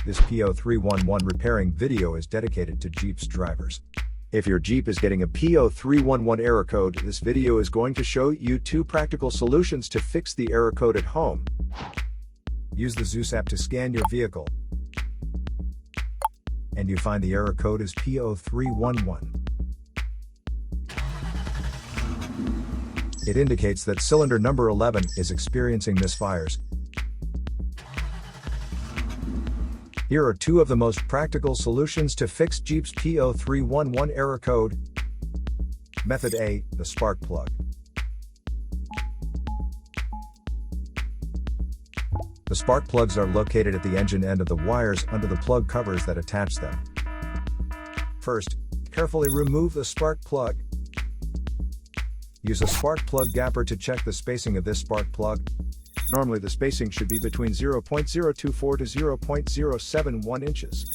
This P0311 repairing video is dedicated to Jeep's drivers. If your Jeep is getting a P0311 error code, this video is going to show you 2 practical solutions to fix the error code at home. Use the Zeus app to scan your vehicle, and you find the error code is P0311. It indicates that cylinder number 11 is experiencing misfires. Here are 2 of the most practical solutions to fix Jeep's P0311 error code. Method A, the spark plug. The spark plugs are located at the engine end of the wires under the plug covers that attach them. First, carefully remove the spark plug. Use a spark plug gapper to check the spacing of this spark plug. Normally the spacing should be between 0.024 to 0.071 inches.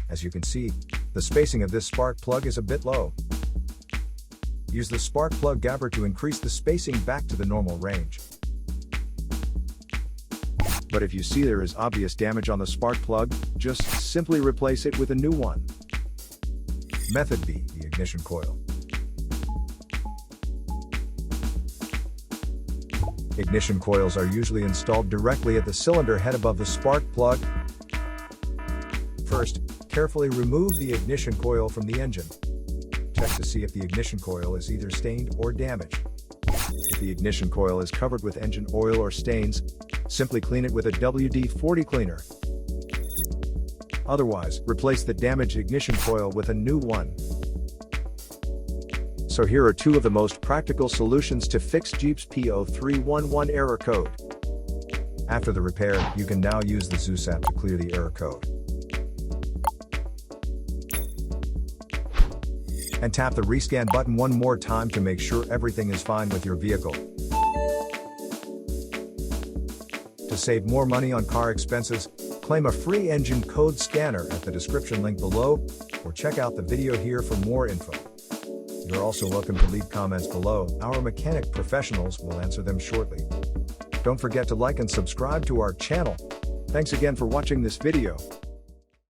As you can see, the spacing of this spark plug is a bit low. Use the spark plug gapper to increase the spacing back to the normal range. But if you see there is obvious damage on the spark plug, just simply replace it with a new one. Method B, the ignition coil. Ignition coils are usually installed directly at the cylinder head above the spark plug. First, carefully remove the ignition coil from the engine. Check to see if the ignition coil is either stained or damaged. If the ignition coil is covered with engine oil or stains, simply clean it with a WD-40 cleaner. Otherwise, replace the damaged ignition coil with a new one. So here are 2 of the most practical solutions to fix Jeep's P0311 error code. After the repair, you can now use the Zeus app to clear the error code. And tap the rescan button one more time to make sure everything is fine with your vehicle. To save more money on car expenses, claim a free engine code scanner at the description link below, or check out the video here for more info. You're also welcome to leave comments below. Our mechanic professionals will answer them shortly. Don't forget to like and subscribe to our channel. Thanks again for watching this video.